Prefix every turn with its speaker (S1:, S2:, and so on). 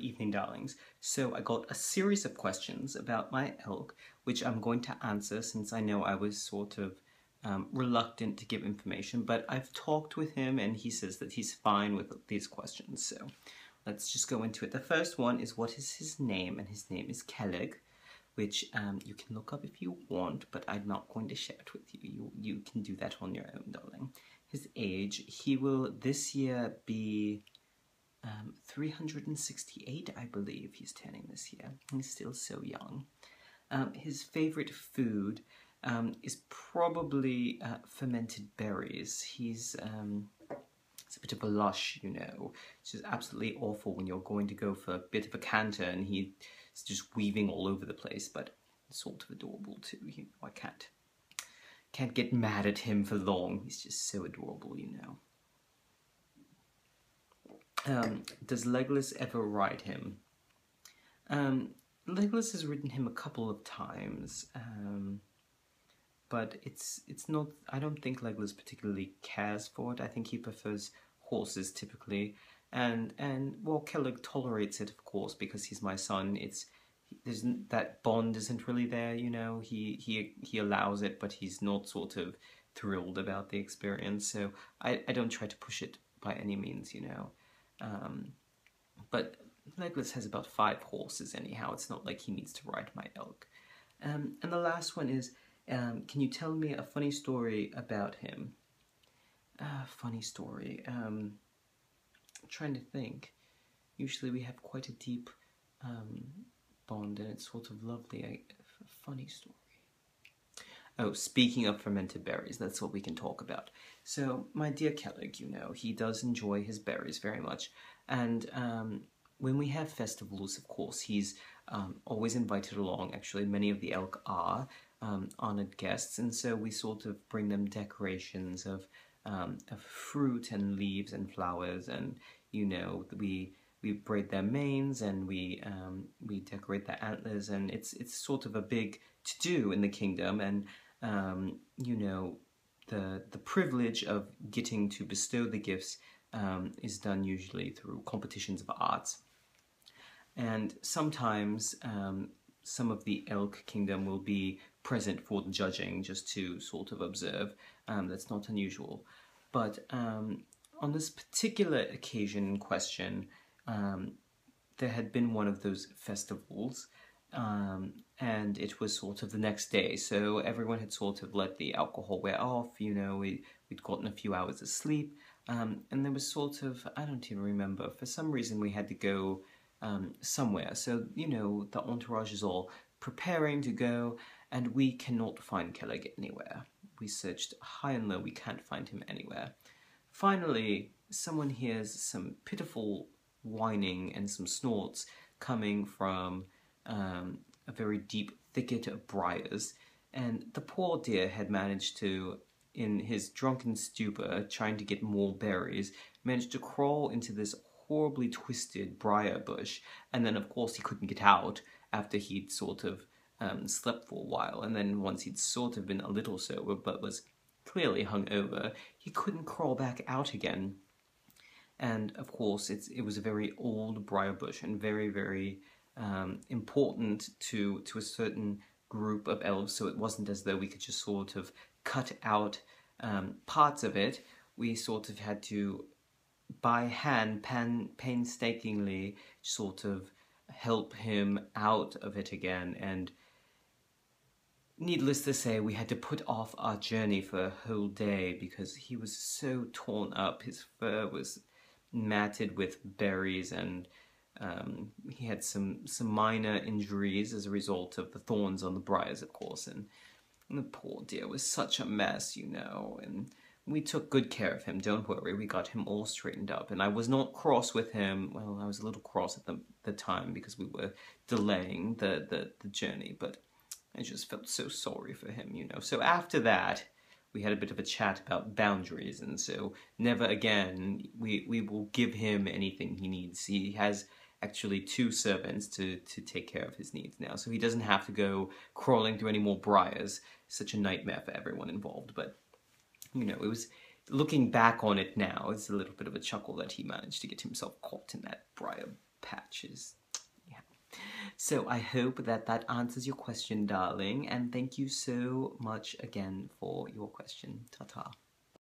S1: Evening darlings. So I got a series of questions about my elk, which I'm going to answer since I know I was sort of reluctant to give information, but I've talked with him and he says that he's fine with these questions. So let's just go into it. The first one is, what is his name? And his name is Kelleg, which you can look up if you want, but I'm not going to share it with you. You can do that on your own, darling. His age, he will this year be 368, I believe he's turning this year. He's still so young. His favorite food is probably fermented berries. He's a bit of a lush, you know, which is absolutely awful when you're going to go for a bit of a canter and he's just weaving all over the place, but it's sort of adorable too. You know, I can't get mad at him for long. He's just so adorable, you know. Does Legolas ever ride him? Legolas has ridden him a couple of times, but it's not. I don't think Legolas particularly cares for it. I think he prefers horses typically, and well, Kelleg tolerates it, of course, because he's my son. That bond isn't really there, you know. He allows it, but he's not sort of thrilled about the experience. So I don't try to push it by any means, you know. But Legolas has about 5 horses anyhow. It's not like he needs to ride my elk. And the last one is, can you tell me a funny story about him? Funny story. I'm trying to think. Usually we have quite a deep bond and it's sort of lovely. A funny story. Oh, speaking of fermented berries, that's what we can talk about. So, my dear Kelleg, you know, he does enjoy his berries very much. And when we have festivals, of course, he's always invited along. Actually, many of the elk are honored guests. And so we sort of bring them decorations of fruit and leaves and flowers. And, you know, we braid their manes and we decorate their antlers. And it's sort of a big to-do in the kingdom. And you know, the privilege of getting to bestow the gifts is done usually through competitions of arts. And sometimes some of the elk kingdom will be present for the judging, just to sort of observe. That's not unusual. But on this particular occasion in question, there had been one of those festivals, and it was sort of the next day, so everyone had sort of let the alcohol wear off, you know, we'd gotten a few hours of sleep, and there was sort of, I don't even remember, for some reason we had to go somewhere, so, you know, the entourage is all preparing to go, and we cannot find Kelleg anywhere. We searched high and low, we can't find him anywhere. Finally, someone hears some pitiful whining and some snorts coming from a very deep thicket of briars, and the poor dear had managed to, in his drunken stupor, trying to get more berries, managed to crawl into this horribly twisted briar bush, and then of course he couldn't get out after he'd sort of slept for a while, and then once he'd sort of been a little sober but was clearly hungover, he couldn't crawl back out again. And of course it was a very old briar bush and very, very important to a certain group of elves, so it wasn't as though we could just sort of cut out parts of it. We sort of had to, by hand, painstakingly sort of help him out of it again, and needless to say, we had to put off our journey for a whole day because he was so torn up. His fur was matted with berries, and he had some minor injuries as a result of the thorns on the briars, of course, and the poor dear was such a mess, you know, and we took good care of him, don't worry, we got him all straightened up, and I was not cross with him. Well, I was a little cross at the time because we were delaying the journey, but I just felt so sorry for him, you know. So after that, we had a bit of a chat about boundaries, and so never again, we will give him anything he needs. He has actually 2 servants to take care of his needs now, so he doesn't have to go crawling through any more briars. Such a nightmare for everyone involved, but, you know, it was, looking back on it now, it's a little bit of a chuckle that he managed to get himself caught in that briar patches. Yeah. So I hope that that answers your question, darling, and thank you so much again for your question. Ta-ta.